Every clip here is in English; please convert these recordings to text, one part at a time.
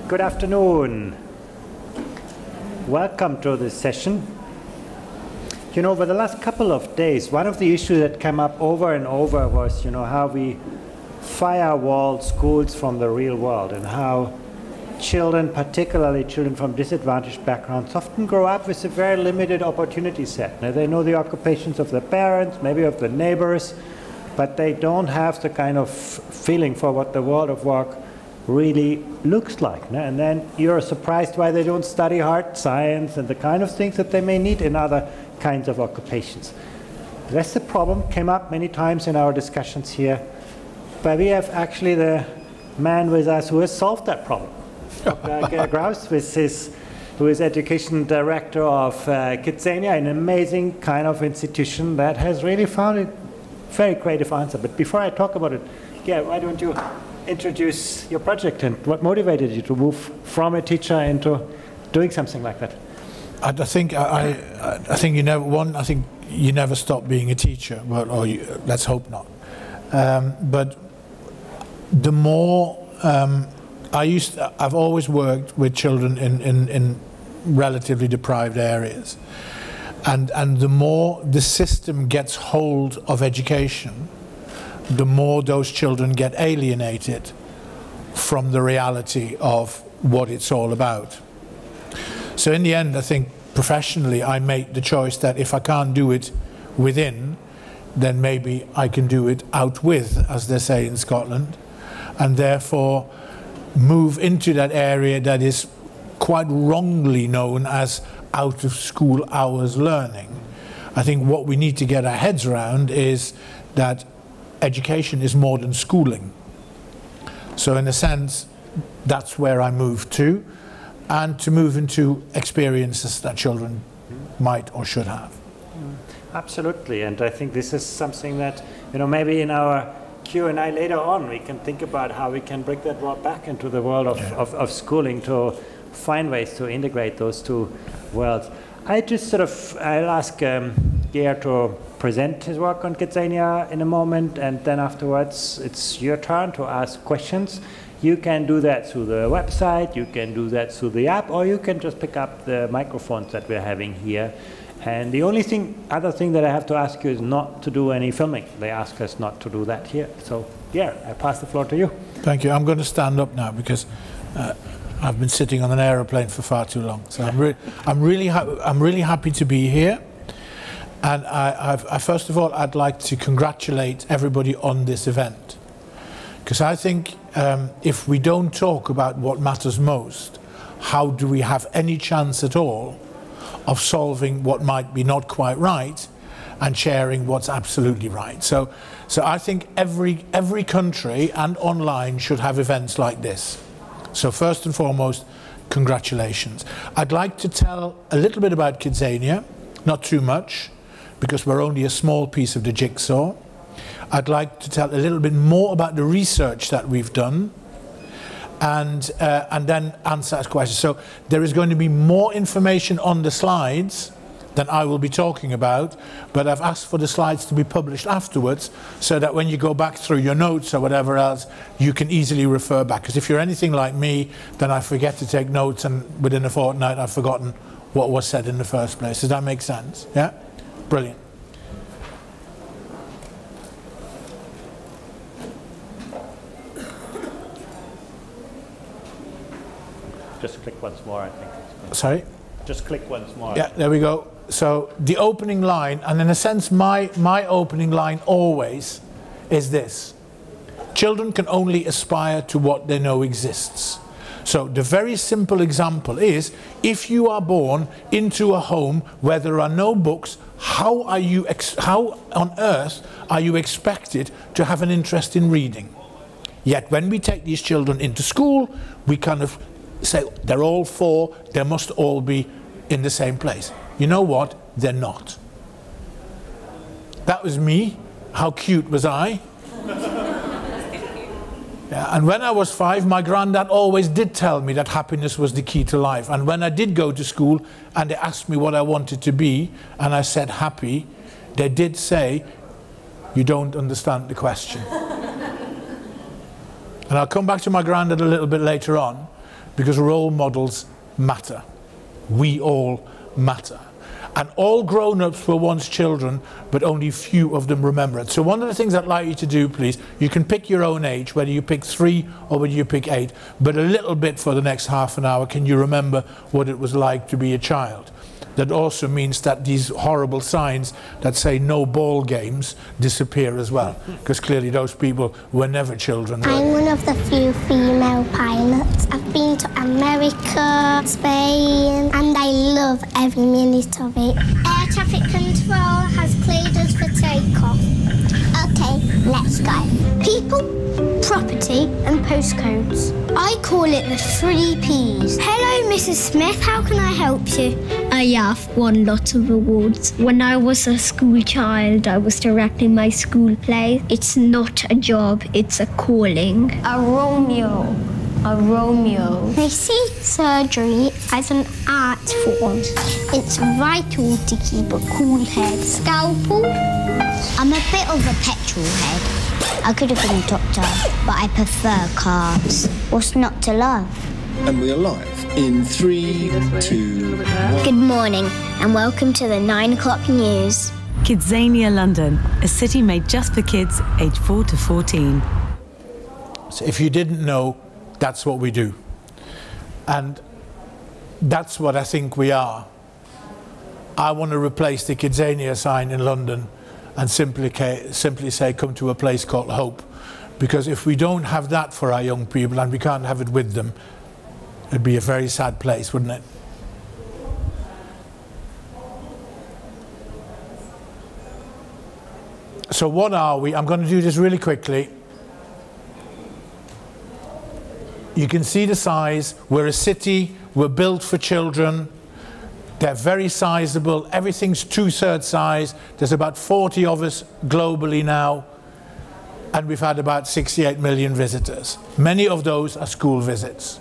Good afternoon. Welcome to this session. You know, over the last couple of days, one of the issues that came up over and over was, how we firewall schools from the real world and how children, particularly children from disadvantaged backgrounds, often grow up with a very limited opportunity set. Now, they know the occupations of their parents, maybe of the neighbors, but they don't have the kind of feeling for what the world of work really looks like. And then you're surprised why they don't study hard science and the kind of things that they may need in other kinds of occupations. That's the problem, came up many times in our discussions here, but we have actually the man with us who has solved that problem. Dr. Graus, who is education director of QUDWA, an amazing kind of institution that has really found a very creative answer. But before I talk about it, why don't you introduce your project and what motivated you to move from a teacher into doing something like that? I think you never stop being a teacher. Well, let's hope not. But the more I've always worked with children in relatively deprived areas, and the more the system gets hold of education, the more those children get alienated from the reality of what it's all about. So in the end, I think professionally I made the choice that if I can't do it within, then maybe I can do it out with, as they say in Scotland, and therefore move into that area that is quite wrongly known as out of school hours learning. I think what we need to get our heads around is that education is more than schooling. So in a sense, that's where I moved to, and to move into experiences that children might or should have. Absolutely, and I think this is something that, maybe in our Q&A later on, we can think about how we can bring that world back into the world of schooling to find ways to integrate those two worlds. I'll ask Geir to present his work on QUDWA in a moment, and then afterwards it's your turn to ask questions. You can do that through the website, you can do that through the app, or you can just pick up the microphones that we're having here. And the only other thing that I have to ask you is not to do any filming. They ask us not to do that here. So, Geir, I pass the floor to you. Thank you. I'm going to stand up now because I've been sitting on an aeroplane for far too long. So I'm really happy to be here. And first of all, I'd like to congratulate everybody on this event. Because I think if we don't talk about what matters most, how do we have any chance at all of solving what might be not quite right and sharing what's absolutely right? So I think every country and online should have events like this. So first and foremost, congratulations. I'd like to tell a little bit about QUDWA, not too much, because we're only a small piece of the jigsaw. I'd like to tell a little bit more about the research that we've done, and then answer that question. So there is going to be more information on the slides than I will be talking about, but I've asked for the slides to be published afterwards so that when you go back through your notes or whatever else, you can easily refer back. Because if you're anything like me, then I forget to take notes, and within a fortnight I've forgotten what was said in the first place. Does that make sense? Yeah? Brilliant. Just click once more, I think. Sorry? Just click once more. Yeah, there we go. So the opening line, and in a sense my opening line always is this: children can only aspire to what they know exists. So the very simple example is, if you are born into a home where there are no books, how on earth are you expected to have an interest in reading? Yet when we take these children into school, we kind of say they're all four, they must all be in the same place. You know what? They're not. That was me. How cute was I? Yeah, and when I was 5, my granddad always did tell me that happiness was the key to life. And when I did go to school and they asked me what I wanted to be, and I said happy, they did say, you don't understand the question. And I'll come back to my granddad a little bit later on, because role models matter. We all matter. And all grown-ups were once children, but only few of them remember it. So one of the things I'd like you to do, please, you can pick your own age, whether you pick 3 or whether you pick 8, but a little bit for the next half an hour, can you remember what it was like to be a child? That also means that these horrible signs that say no ball games disappear as well, because clearly those people were never children. I'm one of the few female pilots. I've been to America, Spain, and I love every minute of it. Air traffic control has cleared us for takeoff. Okay, let's go. People, property, and postcodes. I call it the 3 Ps. Hello, Mrs. Smith, how can I help you? I have won lots of awards. When I was a school child, I was directing my school play. It's not a job, it's a calling. A Romeo. A Romeo. They see surgery as an art form. It's vital to keep a cool head. Scalpel? I'm a bit of a petrol head. I could have been a doctor, but I prefer cars. What's not to love? And we are live in 3, 2, 1. Good morning, and welcome to the 9 o'clock news. Kidzania London, a city made just for kids aged 4 to 14. So if you didn't know, that's what we do. And that's what I think we are. I want to replace the Kidzania sign in London and simply say, come to a place called Hope. Because if we don't have that for our young people and we can't have it with them, it'd be a very sad place, wouldn't it? So what are we? I'm going to do this really quickly. You can see the size. We're a city. We're built for children. They're very sizable. Everything's 2/3 size. There's about 40 of us globally now. And we've had about 68 million visitors. Many of those are school visits.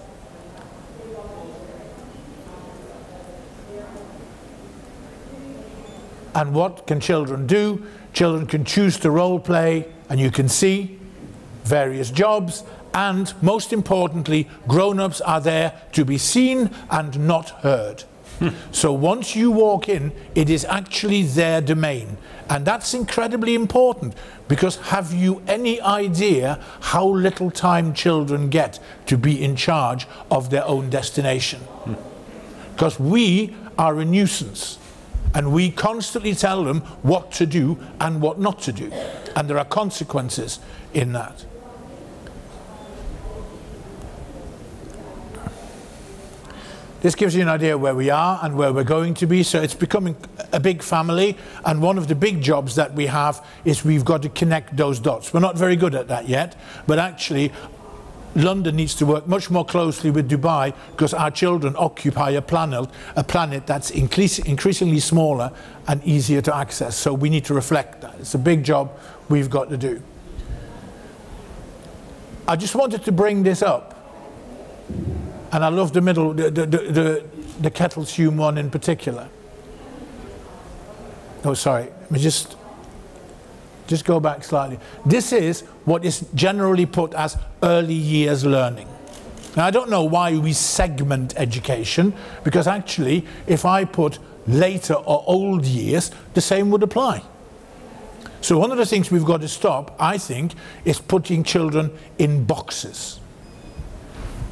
And what can children do? Children can choose to role play, and you can see various jobs. And most importantly, grown-ups are there to be seen and not heard. So once you walk in, it is actually their domain. And that's incredibly important, because have you any idea how little time children get to be in charge of their own destination? Because we are a nuisance, and we constantly tell them what to do and what not to do. And there are consequences in that. This gives you an idea where we are and where we're going to be. So it's becoming a big family, and one of the big jobs that we have is we've got to connect those dots. We're not very good at that yet, but actually London needs to work much more closely with Dubai, because our children occupy a planet that's increasingly smaller and easier to access. So we need to reflect that. It's a big job we've got to do. I just wanted to bring this up. And I love the middle, the Kettleshume one in particular. Oh, sorry, let me just go back slightly. This is what is generally put as early years learning. Now, I don't know why we segment education, because actually, if I put later or old years, the same would apply. So one of the things we've got to stop, I think, is putting children in boxes.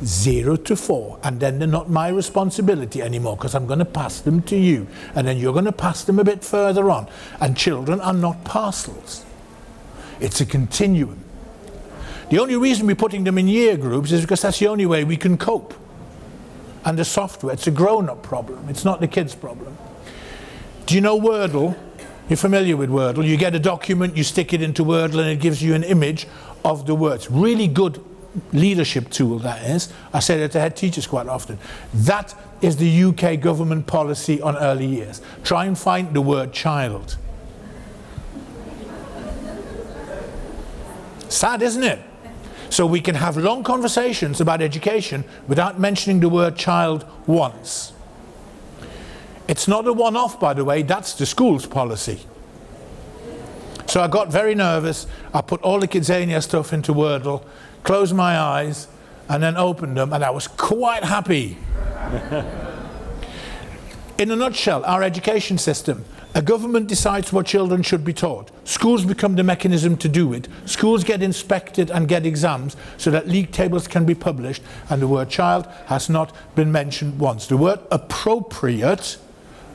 0 to 4, and then they're not my responsibility anymore, because I'm going to pass them to you, and then you're going to pass them a bit further on. And children are not parcels. It's a continuum. The only reason we're putting them in year groups is because that's the only way we can cope. And the software, it's a grown-up problem, it's not the kids' problem. Do you know Wordle? You're familiar with Wordle? You get a document, you stick it into Wordle, and it gives you an image of the words. Really good leadership tool, that is. I say that to head teachers quite often. That is the UK government policy on early years. Try and find the word child. Sad, isn't it? So we can have long conversations about education without mentioning the word child once. It's not a one-off, by the way, that's the school's policy. So I got very nervous. I put all the Kidzania stuff into Wordle, closed my eyes, and then opened them, and I was quite happy. In a nutshell, our education system. A government decides what children should be taught. Schools become the mechanism to do it. Schools get inspected and get exams so that league tables can be published, and the word child has not been mentioned once. The word appropriate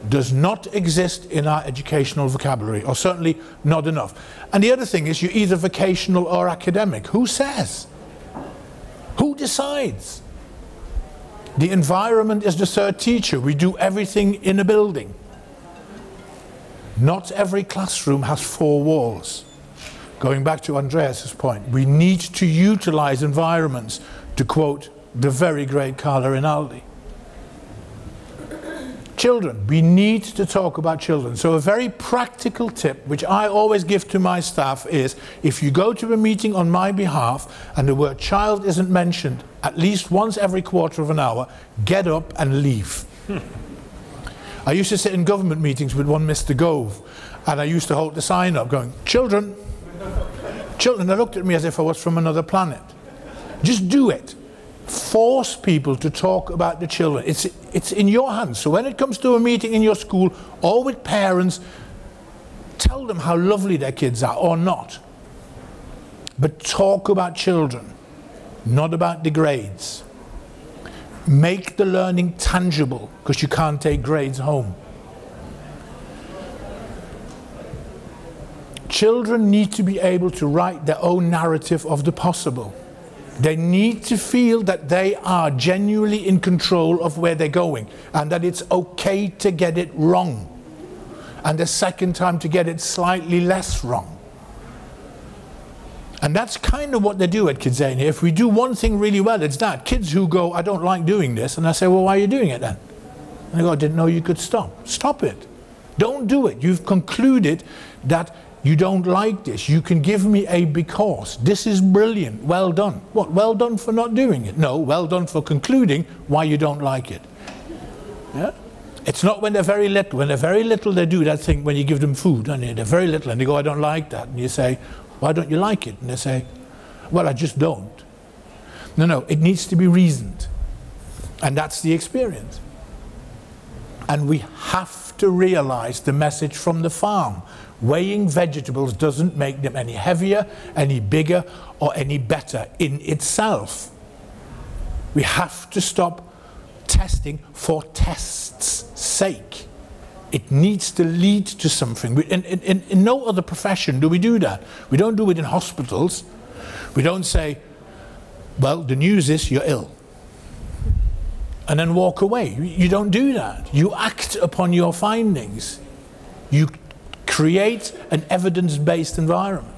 does not exist in our educational vocabulary, or certainly not enough. And the other thing is, you're either vocational or academic. Who says? Who decides? The environment is the third teacher. We do everything in a building. Not every classroom has 4 walls. Going back to Andreas's point, we need to utilize environments, to quote the very great Carla Rinaldi. Children, we need to talk about children. So a very practical tip, which I always give to my staff, is if you go to a meeting on my behalf and the word child isn't mentioned at least once every quarter of an hour, get up and leave. I used to sit in government meetings with one Mr. Gove, and I used to hold the sign up going, children, children. They looked at me as if I was from another planet. Just do it. Force people to talk about the children. It's in your hands. So when it comes to a meeting in your school or with parents, tell them how lovely their kids are, or not. But talk about children, not about the grades. Make the learning tangible, because you can't take grades home. Children need to be able to write their own narrative of the possible. They need to feel that they are genuinely in control of where they're going, and that it's okay to get it wrong, and the second time to get it slightly less wrong. And that's kind of what they do at QUDWA. If we do one thing really well, it's that. Kids who go, I don't like doing this, and I say, well, why are you doing it then? And they go, I didn't know you could stop. Stop it. Don't do it. You've concluded that you don't like this. You can give me a because. This is brilliant. Well done. What? Well done for not doing it? No, well done for concluding why you don't like it. Yeah? It's not when they're very little. When they're very little, they do that thing when you give them food. And they're very little, and they go, I don't like that. And you say, why don't you like it? And they say, well, I just don't. No, no, it needs to be reasoned. And that's the experience. And we have to realize the message from the farm. Weighing vegetables doesn't make them any heavier, any bigger, or any better in itself. We have to stop testing for test's sake. It needs to lead to something. In no other profession do we do that. We don't do it in hospitals. We don't say, well, the news is you're ill, and then walk away. You don't do that. You act upon your findings. You create an evidence-based environment.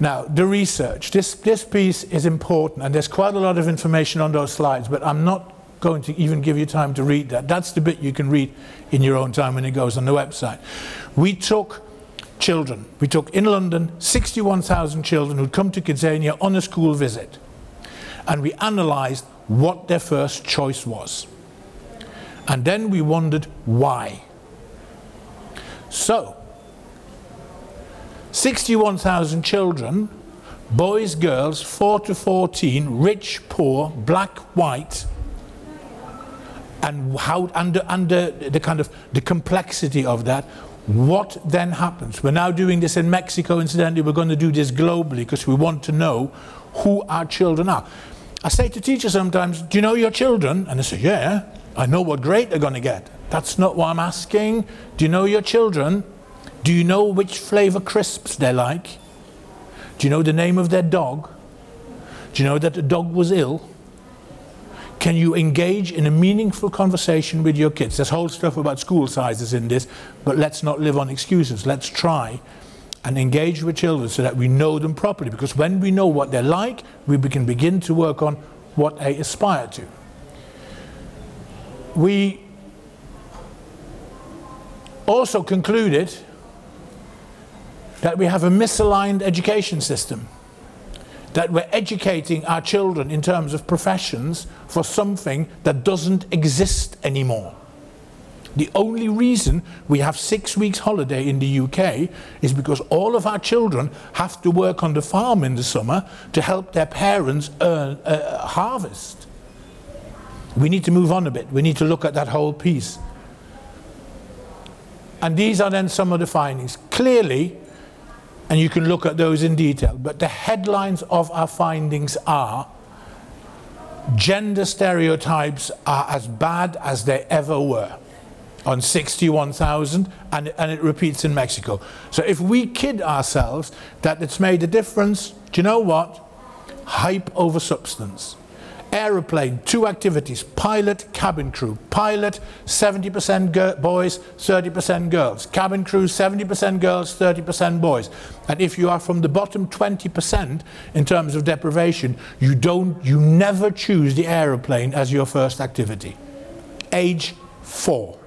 Now, the research. This piece is important, and there's quite a lot of information on those slides, but I'm not going to even give you time to read that. That's the bit you can read in your own time when it goes on the website. We took children. We took in London 61,000 children who'd come to QUDWA on a school visit, and we analysed what their first choice was. And then we wondered why. So, 61,000 children, boys, girls, 4 to 14, rich, poor, black, white, and how under the kind of the complexity of that, what then happens? We're now doing this in Mexico. Incidentally, we're going to do this globally because we want to know who our children are. I say to teachers sometimes, do you know your children? And they say, yeah, I know what grade they're going to get. That's not what I'm asking. Do you know your children? Do you know which flavor crisps they like? Do you know the name of their dog? Do you know that the dog was ill? Can you engage in a meaningful conversation with your kids? There's whole stuff about school sizes in this, but let's not live on excuses. Let's try and engage with children so that we know them properly, because when we know what they're like, we can begin to work on what they aspire to. We also concluded that we have a misaligned education system, that we're educating our children in terms of professions for something that doesn't exist anymore. The only reason we have 6 weeks holiday in the UK is because all of our children have to work on the farm in the summer to help their parents earn harvest. We need to move on a bit. We need to look at that whole piece. And these are then some of the findings. Clearly, and you can look at those in detail, but the headlines of our findings are: gender stereotypes are as bad as they ever were on 61,000, and it repeats in Mexico. So if we kid ourselves that it's made a difference, do you know what? Hype over substance. Aeroplane, 2 activities: pilot, cabin crew. Pilot, 70% boys, 30% girls. Cabin crew, 70% girls, 30% boys. And if you are from the bottom 20% in terms of deprivation, you never choose the aeroplane as your first activity. Age 4.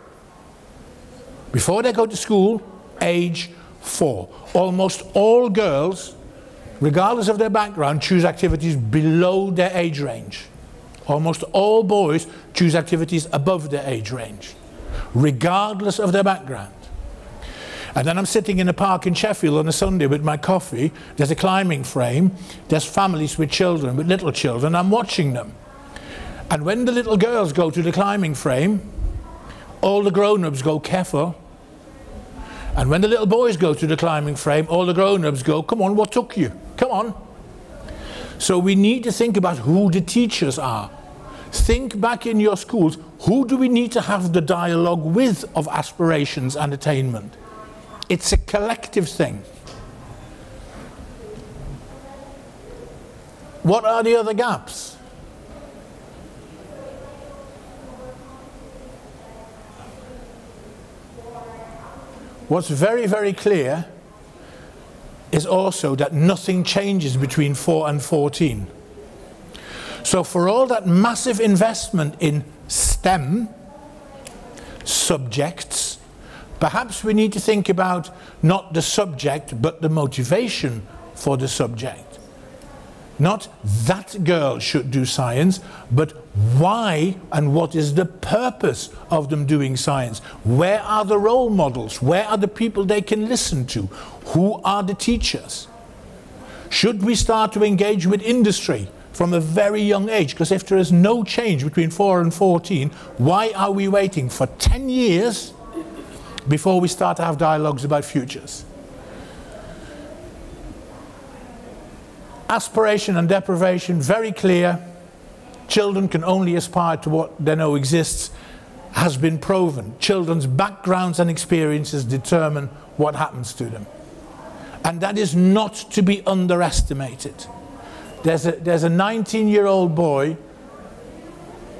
Before they go to school, age 4. Almost all girls, regardless of their background, choose activities below their age range. Almost all boys choose activities above their age range, regardless of their background. And then I'm sitting in a park in Sheffield on a Sunday with my coffee. There's a climbing frame. There's families with children, with little children. I'm watching them. And when the little girls go to the climbing frame, all the grown-ups go, careful. And when the little boys go to the climbing frame, all the grown-ups go, come on, what took you? Come on. So we need to think about who the teachers are. Think back in your schools, who do we need to have the dialogue with of aspirations and attainment? It's a collective thing. What are the other gaps? What's very, very clear is also that nothing changes between 4 and 14. So for all that massive investment in STEM subjects, perhaps we need to think about not the subject, but the motivation for the subject. Not that girl should do science, but why and what is the purpose of them doing science? Where are the role models? Where are the people they can listen to? Who are the teachers? Should we start to engage with industry from a very young age? Because if there is no change between 4 and 14, why are we waiting for 10 years before we start to have dialogues about futures? Aspiration and deprivation, very clear. Children can only aspire to what they know exists, has been proven. Children's backgrounds and experiences determine what happens to them. And that is not to be underestimated. There's a 19-year-old boy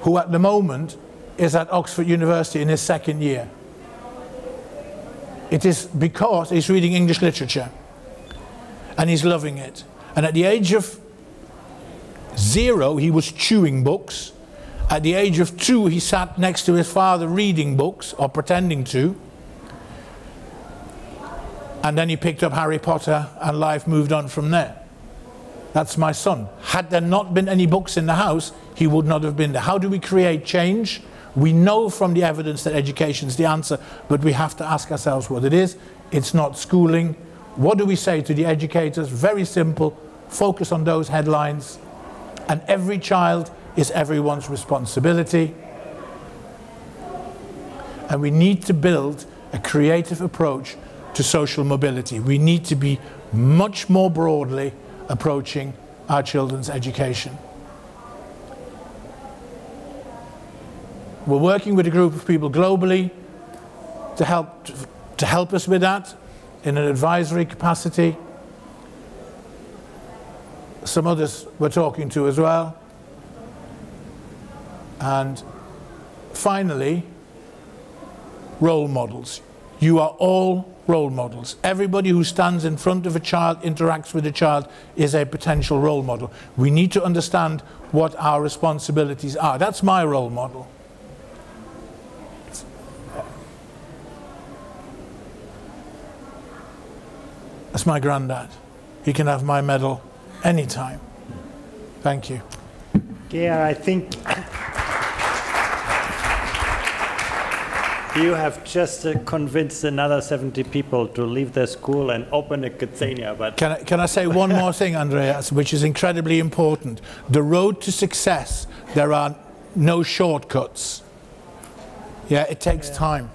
who at the moment is at Oxford University in his 2nd year. It is because he's reading English literature and he's loving it. And at the age of 0, he was chewing books. At the age of 2, he sat next to his father reading books, or pretending to. And then he picked up Harry Potter, and life moved on from there. That's my son. Had there not been any books in the house, he would not have been there. How do we create change? We know from the evidence that education is the answer, but we have to ask ourselves what it is. It's not schooling. What do we say to the educators? Very simple. Focus on those headlines. And every child is everyone's responsibility. And we need to build a creative approach to social mobility. We need to be much more broadly approaching our children's education. We're working with a group of people globally to help us with that in an advisory capacity. Some others we're talking to as well. And finally, role models. You are all role models. Everybody who stands in front of a child, interacts with a child, is a potential role model. We need to understand what our responsibilities are. That's my role model. That's my granddad. He can have my medal anytime. Thank you. Yeah, I think You have just convinced another 70 people to leave their school and open a QUDWA. But can I say one more thing, Andreas, which is incredibly important? The road to success, there are no shortcuts. Yeah, it takes time.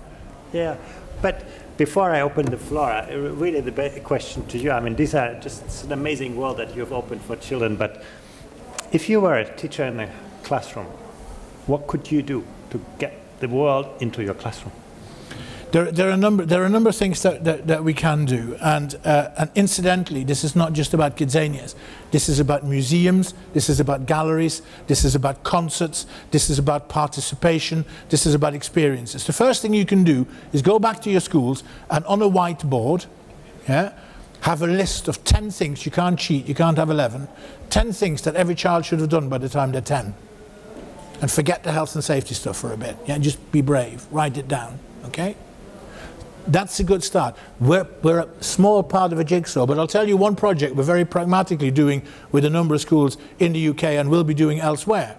Yeah, but before I open the floor, really the question to you, I mean, these are just an amazing world that you've opened for children, but if you were a teacher in a classroom, what could you do to get the world into your classroom? There are a number of things that we can do, and incidentally, this is not just about QUDWA. This is about museums, this is about galleries, this is about concerts, this is about participation, this is about experiences. The first thing you can do is go back to your schools and on a whiteboard, yeah, have a list of 10 things. You can't cheat, you can't have 11. 10 things that every child should have done by the time they're 10. And forget the health and safety stuff for a bit. Yeah, just be brave, write it down, okay? That's a good start. We're a small part of a jigsaw, but I'll tell you one project we're very pragmatically doing with a number of schools in the UK and will be doing elsewhere.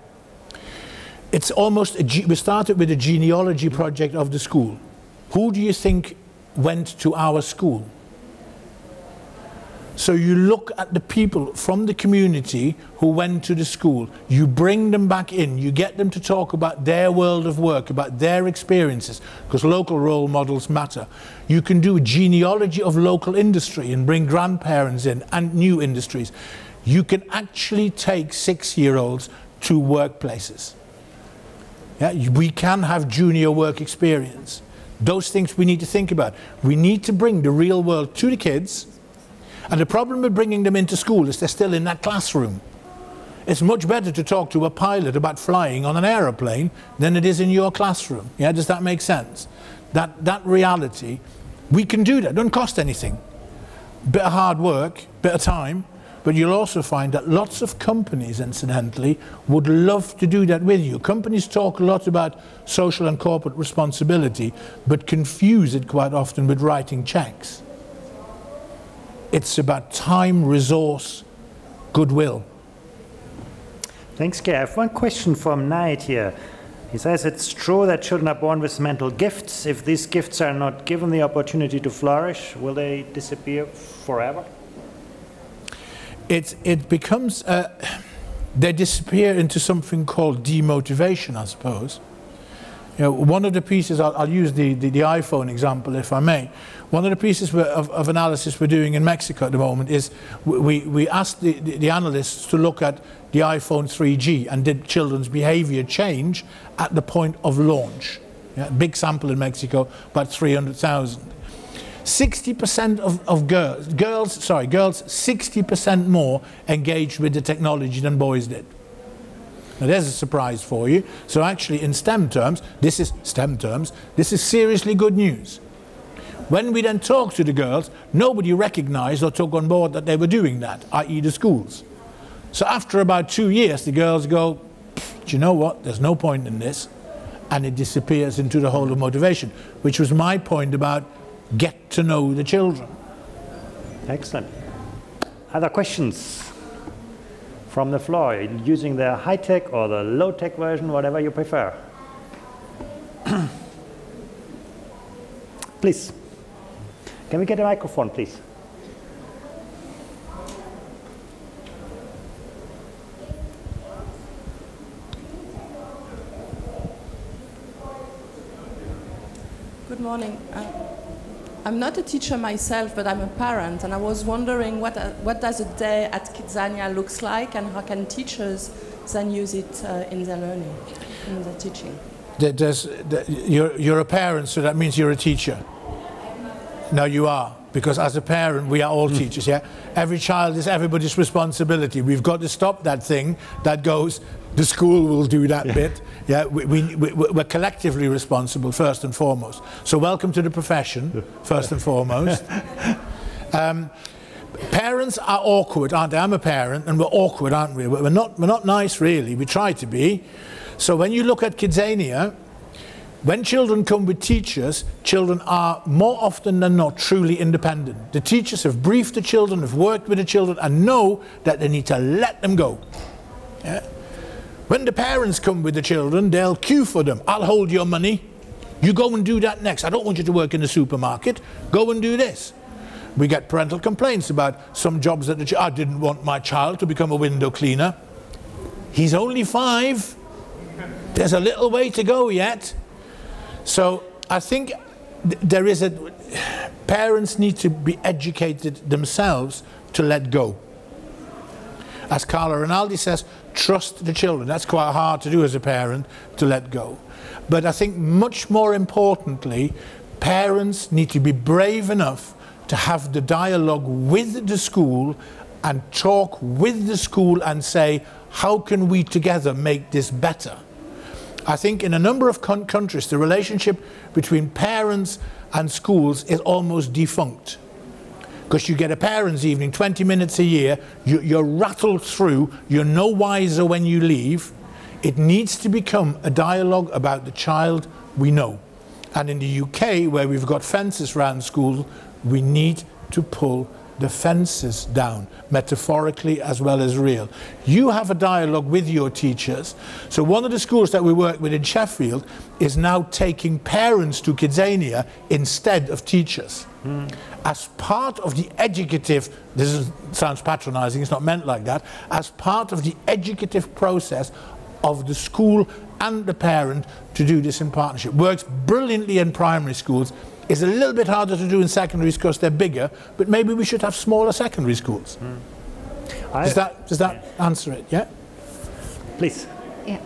It's almost, we started with a genealogy project of the school. Who do you think went to our school? So you look at the people from the community who went to the school, you bring them back in, you get them to talk about their world of work, about their experiences, because local role models matter. You can do a genealogy of local industry and bring grandparents in and new industries. You can actually take 6-year-olds to workplaces. Yeah, we can have junior work experience. Those things we need to think about. We need to bring the real world to the kids. And the problem with bringing them into school is they're still in that classroom. It's much better to talk to a pilot about flying on an aeroplane than it is in your classroom. Yeah, does that make sense? That reality, we can do that. It doesn't cost anything. Bit of hard work, bit of time, but you'll also find that lots of companies, incidentally, would love to do that with you. Companies talk a lot about social and corporate responsibility, but confuse it quite often with writing checks. It's about time, resource, goodwill. Thanks, Kay. I have one question from Knight here. He says it's true that children are born with mental gifts. If these gifts are not given the opportunity to flourish, will they disappear forever? It becomes, they disappear into something called demotivation, I suppose. You know, one of the pieces, I'll use the iPhone example if I may. One of the pieces of analysis we're doing in Mexico at the moment is we asked the analysts to look at the iPhone 3G and did children's behavior change at the point of launch. Yeah, big sample in Mexico, about 300,000. 60% of girls 60% more engaged with the technology than boys did. Now there's a surprise for you. So actually in STEM terms, this is seriously good news. When we then talk to the girls, nobody recognized or took on board that they were doing that, i.e. the schools. So after about 2 years, the girls go, do you know what, there's no point in this, and it disappears into the whole of motivation, which was my point about get to know the children. Excellent. Other questions from the floor, using the high-tech or the low-tech version, whatever you prefer. Please. Can we get a microphone, please? Good morning. I'm not a teacher myself, but I'm a parent, and I was wondering what does a day at QUDWA looks like, and how can teachers then use it in their learning, in their teaching? You're a parent, so that means you're a teacher. No, you are, because as a parent, we are all teachers, yeah? Every child is everybody's responsibility. We've got to stop that thing that goes, the school will do that bit. Yeah, we're collectively responsible, first and foremost. So welcome to the profession, first and foremost. Parents are awkward, aren't they? I'm a parent, and we're awkward, aren't we? We're not nice, really. We try to be. So when you look at QUDWA, when children come with teachers, children are more often than not truly independent. The teachers have briefed the children, have worked with the children, and know that they need to let them go. Yeah? When the parents come with the children, they'll queue for them. I'll hold your money. You go and do that next. I don't want you to work in the supermarket. Go and do this. We get parental complaints about some jobs that I didn't want my child to become a window cleaner. He's only 5. There's a little way to go yet. So I think there is parents need to be educated themselves to let go. As Carla Rinaldi says, trust the children. That's quite hard to do as a parent, to let go. But I think much more importantly, parents need to be brave enough to have the dialogue with the school and talk with the school and say, how can we together make this better? I think in a number of countries, the relationship between parents and schools is almost defunct. Because you get a parents' evening, 20 minutes a year, you're rattled through, you're no wiser when you leave. It needs to become a dialogue about the child we know. And in the UK, where we've got fences around schools, we need to pull the fences down, metaphorically as well as real. You have a dialogue with your teachers. So one of the schools that we work with in Sheffield is now taking parents to Kidzania instead of teachers. As part of the educative, sounds patronizing, it's not meant like that, as part of the educative process of the school and the parent to do this in partnership. Works brilliantly in primary schools. It's a little bit harder to do in secondaries because they're bigger, but maybe we should have smaller secondary schools. Does that answer it? Yeah? Please. Yeah.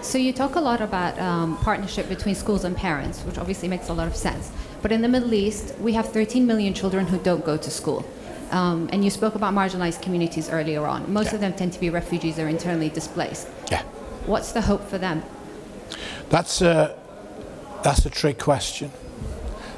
So you talk a lot about partnership between schools and parents, which obviously makes a lot of sense. But in the Middle East, we have 13 million children who don't go to school. And you spoke about marginalized communities earlier on. Most of them tend to be refugees or internally displaced. Yeah. What's the hope for them? That's a trick question.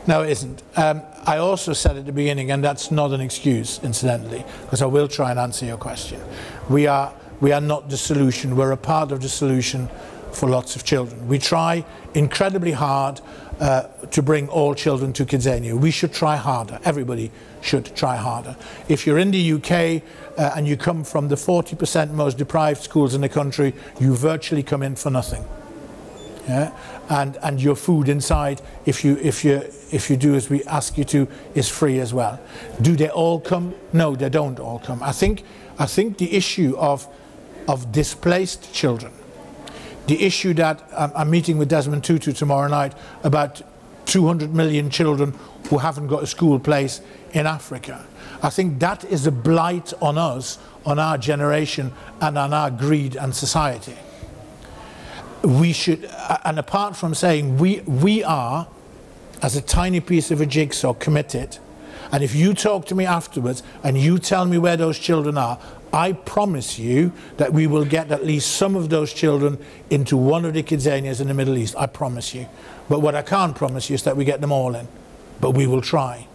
No, it isn't. I also said at the beginning, and that's not an excuse, incidentally, because I will try and answer your question. We are not the solution. We're a part of the solution for lots of children. We try incredibly hard to bring all children to Kidzania. We should try harder. Everybody should try harder. If you're in the UK and you come from the 40% most deprived schools in the country, you virtually come in for nothing. Yeah? And your food inside, if you do as we ask you to, is free as well. Do they all come? No, they don't all come. I think the issue of displaced children, the issue that I'm meeting with Desmond Tutu tomorrow night about 200 million children who haven't got a school place in Africa. I think that is a blight on us, on our generation, and on our greed and society. We should, and apart from saying we are, as a tiny piece of a jigsaw, committed, and if you talk to me afterwards and you tell me where those children are, I promise you that we will get at least some of those children into one of the Kidzanias in the Middle East. I promise you. But what I can't promise you is that we get them all in. But we will try.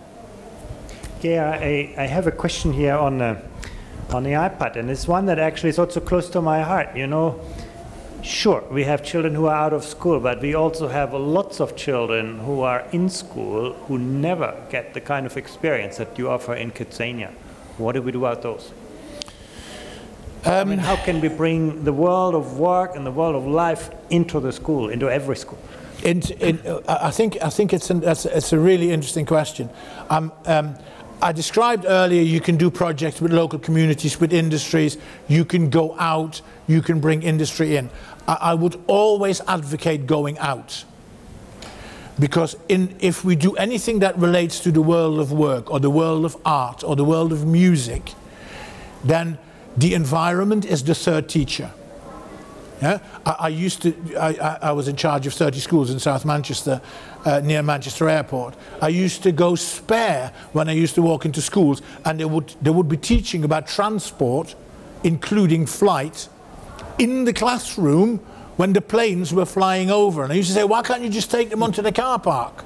Yeah, I have a question here on the iPad, and it's one that actually is also close to my heart. You know, sure, we have children who are out of school, but we also have lots of children who are in school who never get the kind of experience that you offer in Kidzania. What do we do about those? I mean, how can we bring the world of work and the world of life into the school, into every school? I think it's a really interesting question. I described earlier you can do projects with local communities, with industries. You can go out, you can bring industry in. I would always advocate going out. Because if we do anything that relates to the world of work or the world of art or the world of music, then the environment is the third teacher. Yeah? I was in charge of 30 schools in South Manchester, near Manchester Airport. I used to go spare when I used to walk into schools, and they would be teaching about transport, including flight, in the classroom when the planes were flying over. And I used to say, why can't you just take them onto the car park?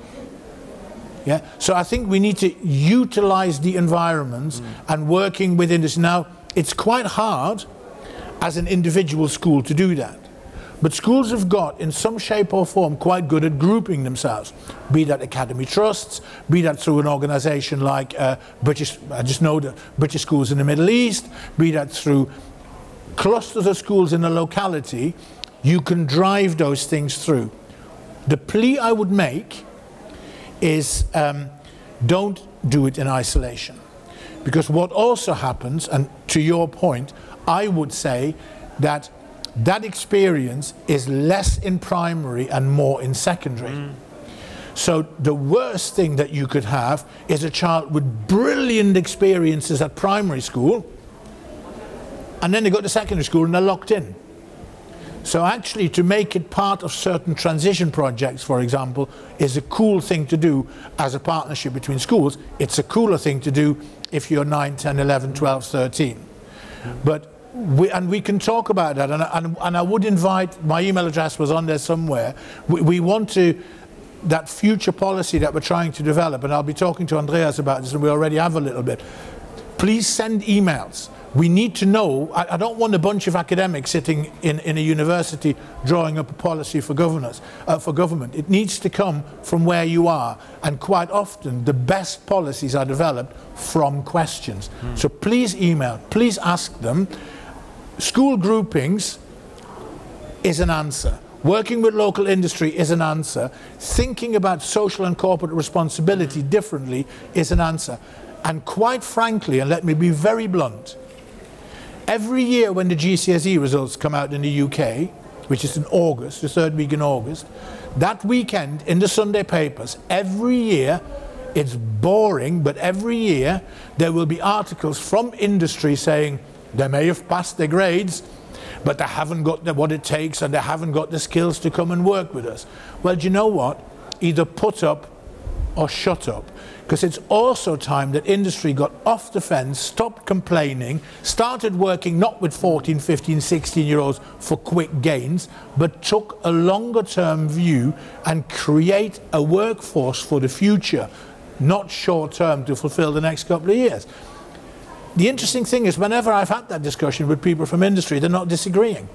Yeah? So I think we need to utilize the environments and working with industry. Now, it's quite hard as an individual school to do that. But schools have got, in some shape or form, quite good at grouping themselves. Be that academy trusts, be that through an organisation like British, I just know the British schools in the Middle East, be that through clusters of schools in a locality. You can drive those things through. The plea I would make is don't do it in isolation. Because what also happens, and to your point, I would say that that experience is less in primary and more in secondary. So the worst thing that you could have is a child with brilliant experiences at primary school, and then they go to secondary school and they're locked in. So actually, to make it part of certain transition projects, for example, is a cool thing to do as a partnership between schools. It's a cooler thing to do if you're 9, 10, 11, 12, 13. But we can talk about that, and I would invite, my email address was on there somewhere. We want to, that future policy that we're trying to develop, and I'll be talking to Andreas about this, and we already have a little bit. Please send emails. We need to know. I don't want a bunch of academics sitting in a university drawing up a policy for governance, for government. It needs to come from where you are, and quite often the best policies are developed from questions. So please email, please ask them. School groupings is an answer. Working with local industry is an answer. Thinking about social and corporate responsibility differently is an answer. And quite frankly, and let me be very blunt, every year when the GCSE results come out in the UK, which is in August, the third week in August, that weekend in the Sunday papers, every year, it's boring, but every year there will be articles from industry saying they may have passed their grades, but they haven't got what it takes, and they haven't got the skills to come and work with us. Well, do you know what? Either put up or shut up. Because it's also time that industry got off the fence, stopped complaining, started working not with 14, 15, 16-year-olds for quick gains, but took a longer-term view and create a workforce for the future, not short-term to fulfill the next couple of years. The interesting thing is, whenever I've had that discussion with people from industry, they're not disagreeing.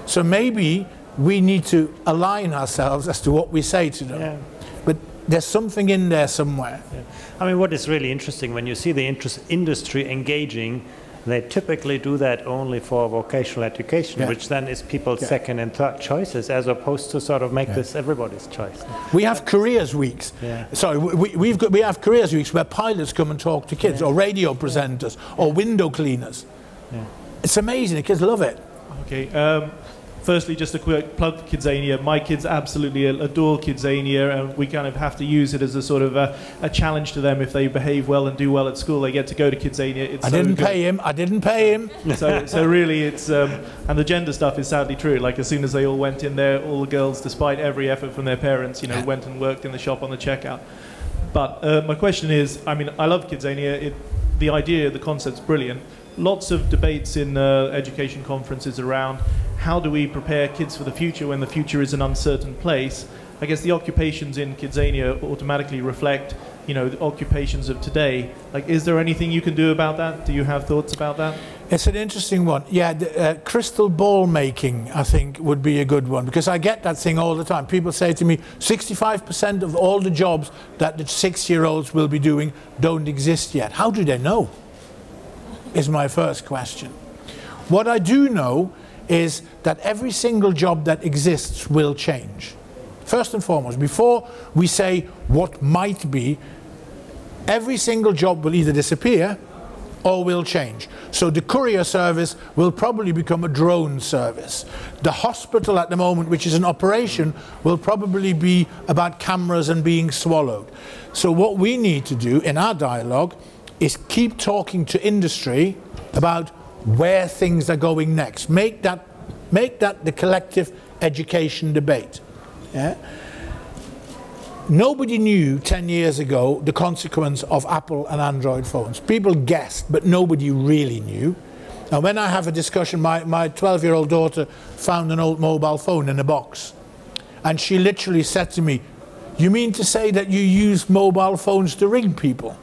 So maybe we need to align ourselves as to what we say to them. Yeah. But there's something in there somewhere. Yeah. I mean, what is really interesting, when you see the industry engaging, they typically do that only for vocational education, which then is people's second and third choices, as opposed to sort of make this everybody's choice. We have careers weeks. Sorry, we have careers weeks where pilots come and talk to kids, or radio presenters, or window cleaners. It's amazing. The kids love it. Okay. Firstly, just a quick plug for Kidzania. My kids absolutely adore Kidzania, and we kind of have to use it as a sort of a challenge to them. If they behave well and do well at school, they get to go to Kidzania. It's I didn't pay him. So really, it's and the gender stuff is sadly true. Like, as soon as they all went in there, all the girls, despite every effort from their parents, went and worked in the shop on the checkout. But my question is, I mean, I love Kidzania. The idea, the concept's brilliant. Lots of debates in education conferences around how do we prepare kids for the future when the future is an uncertain place. I guess the occupations in Kidzania automatically reflect, the occupations of today. Like, is there anything you can do about that? Do you have thoughts about that? It's an interesting one. Yeah, crystal ball making, I think, would be a good one, because I get that thing all the time. People say to me, 65% of all the jobs that the 6-year-olds will be doing don't exist yet. How do they know? Is my first question. What I do know is that every single job that exists will change. First and foremost, before we say what might be, every single job will either disappear or will change. So the courier service will probably become a drone service. The hospital at the moment, which is an operation, will probably be about cameras and being swallowed. So what we need to do in our dialogue is keep talking to industry about where things are going next. Make that the collective education debate. Yeah? Nobody knew 10 years ago the consequence of Apple and Android phones. People guessed, but nobody really knew. And when I have a discussion, my 12-year-old daughter found an old mobile phone in a box. And she literally said to me, "You mean to say that you use mobile phones to ring people?"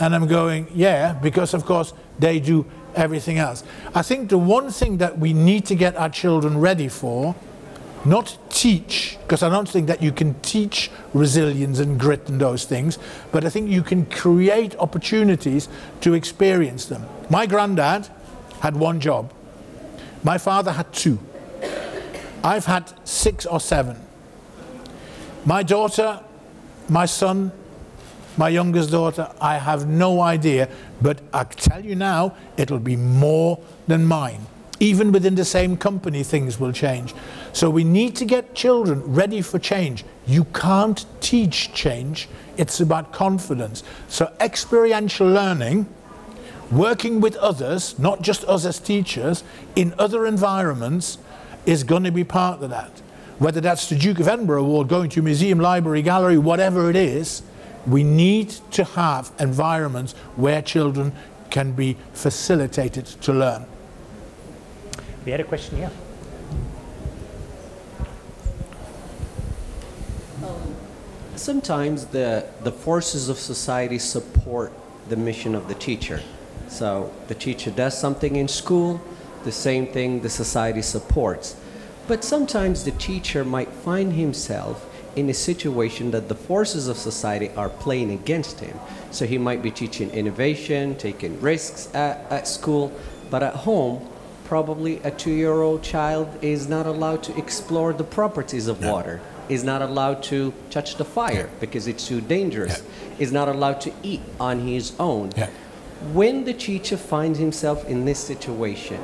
And I'm going, yeah, because of course they do everything else. I think the one thing that we need to get our children ready for, not teach, because I don't think that you can teach resilience and grit and those things, but I think you can create opportunities to experience them. My granddad had one job. My father had two. I've had 6 or 7. My daughter, my son, my youngest daughter, I have no idea, but I tell you now, it'll be more than mine. Even within the same company, things will change. So we need to get children ready for change. You can't teach change. It's about confidence. So experiential learning, working with others, not just us as teachers, in other environments, is going to be part of that. Whether that's the Duke of Edinburgh Award, going to a museum, library, gallery, whatever it is, we need to have environments where children can be facilitated to learn. We had a question here. Sometimes the forces of society support the mission of the teacher. So the teacher does something in school, the same thing the society supports. But sometimes the teacher might find himself in a situation that the forces of society are playing against him. So he might be teaching innovation, taking risks at school, but at home, probably a 2-year-old child is not allowed to explore the properties of water, is not allowed to touch the fire because it's too dangerous, is not allowed to eat on his own. When the teacher finds himself in this situation,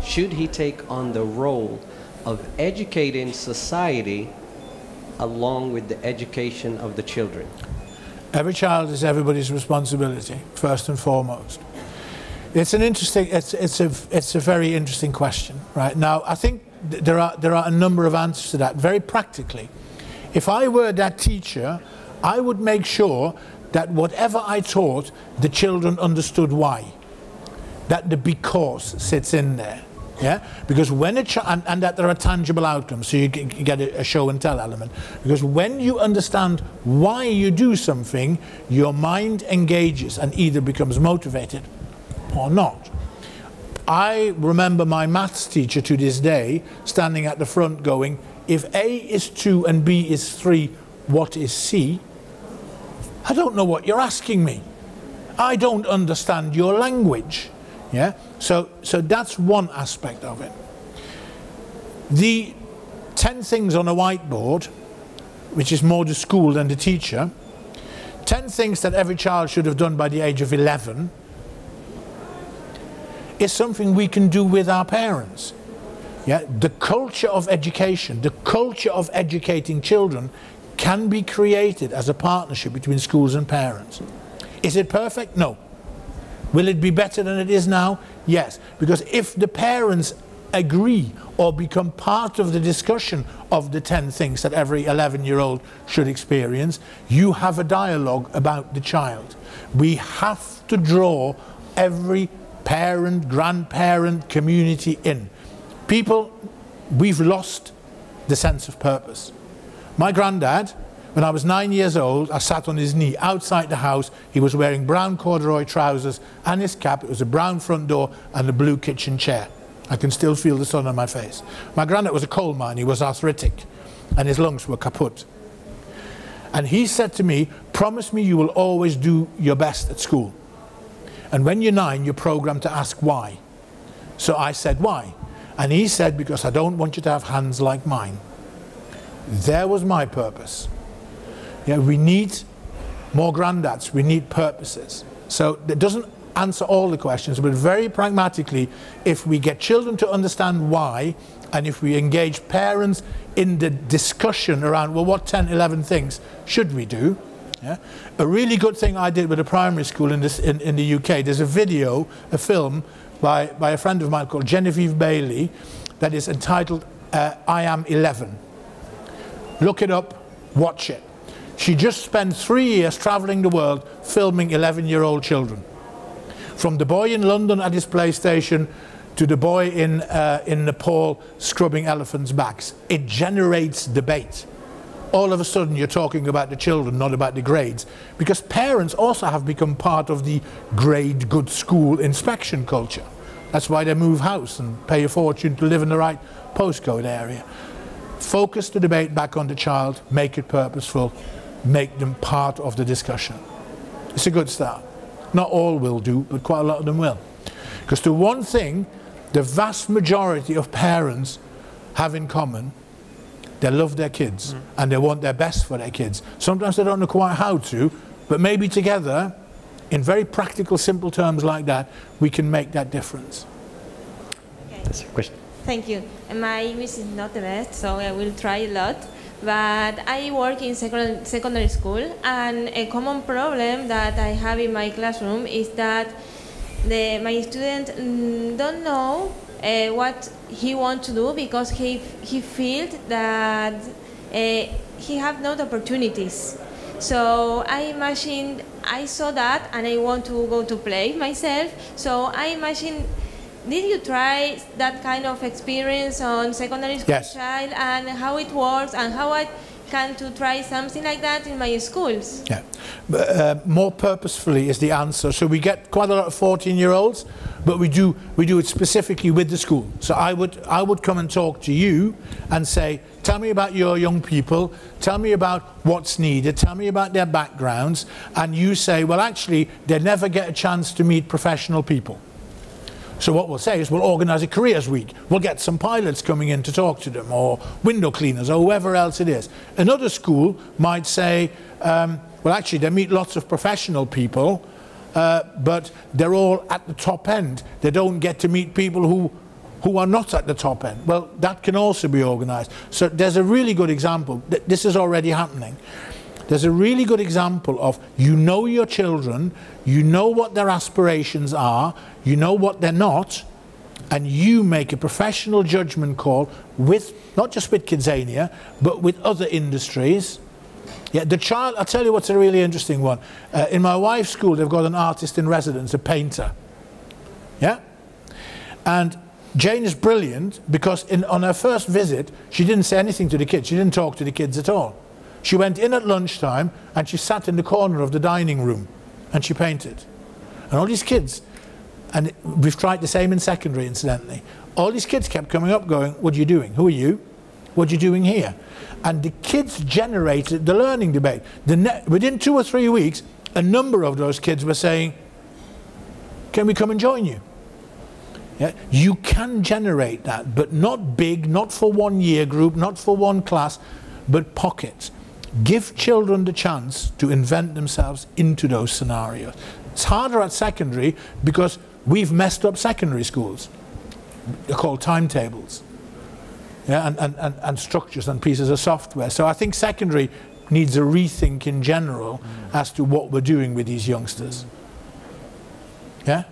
should he take on the role of educating society along with the education of the children? Every child is everybody's responsibility, first and foremost. It's an interesting, it's a very interesting question, right? Now, I think there are a number of answers to that, very practically. If I were that teacher, I would make sure that whatever I taught, the children understood why. That the because sits in there, yeah? Because when and that there are tangible outcomes, so you get a show and tell element. Because when you understand why you do something, your mind engages and either becomes motivated or not. I remember my maths teacher to this day standing at the front going, if A is 2 and B is 3, what is C? I don't know what you're asking me. I don't understand your language. Yeah? So that's one aspect of it. The 10 things on a whiteboard, which is more the school than the teacher, 10 things that every child should have done by the age of 11, is something we can do with our parents. Yeah? The culture of education, the culture of educating children can be created as a partnership between schools and parents. Is it perfect? No. Will it be better than it is now? Yes. Because if the parents agree or become part of the discussion of the 10 things that every 11-year-old should experience, you have a dialogue about the child. We have to draw every parent, grandparent, community in. People, we've lost the sense of purpose. My granddad, when I was 9 years old, I sat on his knee outside the house. He was wearing brown corduroy trousers and his cap. It was a brown front door and a blue kitchen chair. I can still feel the sun on my face. My granddad was a coal mine. He was arthritic and his lungs were kaput. And he said to me, promise me you will always do your best at school. And when you're 9, you're programmed to ask why. So I said, why? And he said, because I don't want you to have hands like mine. There was my purpose. Yeah, we need more granddads, we need purposes. So that doesn't answer all the questions, but very pragmatically, if we get children to understand why, and if we engage parents in the discussion around, well, what 10, 11 things should we do? Yeah? A really good thing I did with a primary school in the UK, there's a video, a film by a friend of mine called Genevieve Bailey that is entitled I Am 11. Look it up, watch it. She just spent 3 years traveling the world filming 11-year-old children. From the boy in London at his PlayStation to the boy in Nepal scrubbing elephants' backs. It generates debate. All of a sudden you're talking about the children, not about the grades. Because parents also have become part of the grade good school inspection culture. That's why they move house and pay a fortune to live in the right postcode area. Focus the debate back on the child, make it purposeful, make them part of the discussion. It's a good start. Not all will do, but quite a lot of them will. Because the one thing, the vast majority of parents have in common, they love their kids and they want their best for their kids. Sometimes they don't know quite how to, but maybe together, in very practical, simple terms like that, we can make that difference. Okay. That's a question. Thank you. My English is not the best, so I will try a lot. But I work in secondary school, and a common problem that I have in my classroom is that my student don't know what he wants to do because he feels that he have no opportunities. So I imagine I saw that and I want to go to play myself. So I imagine, did you try that kind of experience on secondary school child and how it works and how I can to try something like that in my schools? Yeah, more purposefully is the answer. So we get quite a lot of 14-year-olds, but we do it specifically with the school. So I would come and talk to you and say, tell me about your young people, tell me about what's needed, tell me about their backgrounds, and you say, well, actually, they never get a chance to meet professional people. So what we'll say is we'll organise a careers week. We'll get some pilots coming in to talk to them, or window cleaners, or whoever else it is. Another school might say, well, actually, they meet lots of professional people, but they're all at the top end. They don't get to meet people who are not at the top end. Well, that can also be organised. So there's a really good example. This is already happening. There's a really good example of, you know your children, you know what their aspirations are, you know what they're not, and you make a professional judgment call with, not just with Kidzania, but with other industries. Yeah, the child, I'll tell you what's a really interesting one. In my wife's school, they've got an artist in residence, a painter. Yeah? And Jane is brilliant because on her first visit, she didn't say anything to the kids. She didn't talk to the kids at all. She went in at lunchtime and she sat in the corner of the dining room and she painted. And all these kids, and we've tried the same in secondary incidentally, all these kids kept coming up going, what are you doing? Who are you? What are you doing here? And the kids generated the learning debate. Within 2 or 3 weeks, a number of those kids were saying, can we come and join you? Yeah? You can generate that, but not big, not for 1 year group, not for one class, but pockets. Give children the chance to invent themselves into those scenarios. It's harder at secondary because we've messed up secondary schools. They're called timetables, yeah, and structures and pieces of software. So I think secondary needs a rethink in general as to what we're doing with these youngsters. Yeah?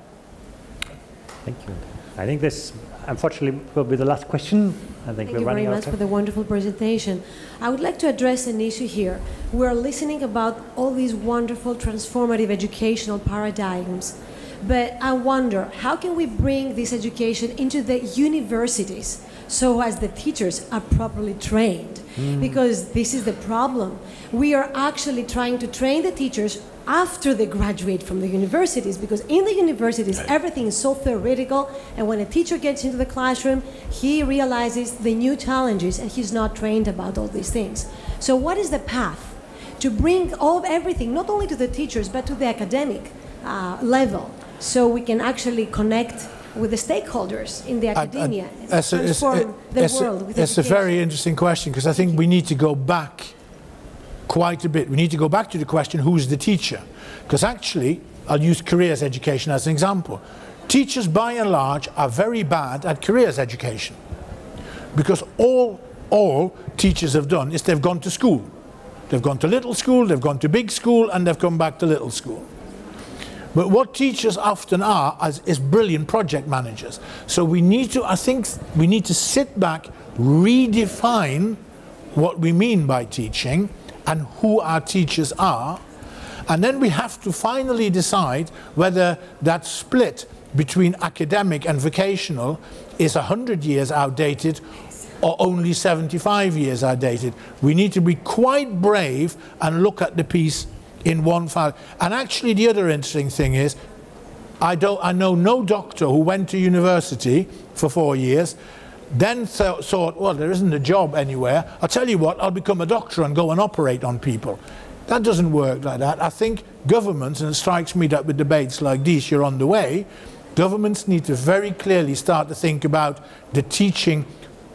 Thank you. I think this, unfortunately, will be the last question. Thank you very much for the wonderful presentation. I would like to address an issue here. We're listening about all these wonderful transformative educational paradigms, but I wonder, how can we bring this education into the universities so as the teachers are properly trained? Because this is the problem. We are actually trying to train the teachers after they graduate from the universities, because in the universities everything is so theoretical, and when a teacher gets into the classroom he realizes the new challenges and he's not trained about all these things. So what is the path to bring everything not only to the teachers but to the academic level, so we can actually connect with the stakeholders in the academia and transform the world with education? It's a very interesting question, because I think we need to go back quite a bit. We need to go back to the question, who's the teacher? Because actually, I'll use careers education as an example. Teachers, by and large, are very bad at careers education, because all teachers have done is they've gone to school. They've gone to little school, they've gone to big school, and they've come back to little school. But what teachers often are is brilliant project managers. So we need to, I think, we need to sit back, redefine what we mean by teaching and who our teachers are, and then we have to finally decide whether that split between academic and vocational is 100 years outdated or only 75 years outdated. We need to be quite brave and look at the piece in one file. And actually the other interesting thing is, I know no doctor who went to university for 4 years, then thought, well, there isn't a job anywhere, I'll tell you what, I'll become a doctor and go and operate on people. That doesn't work like that. I think governments, and it strikes me that with debates like these you're on the way, governments need to very clearly start to think about the teaching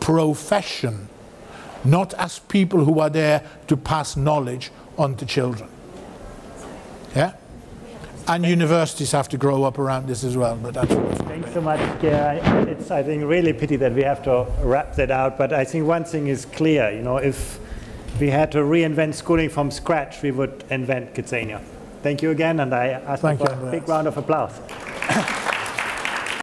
profession, not as people who are there to pass knowledge on to children. Yeah? And universities have to grow up around this as well. But that's Thanks so much. Yeah, it's, I think, really pity that we have to wrap that out. But I think one thing is clear. You know, if we had to reinvent schooling from scratch, we would invent Kidzania. Thank you again, and I ask you for a big round of applause.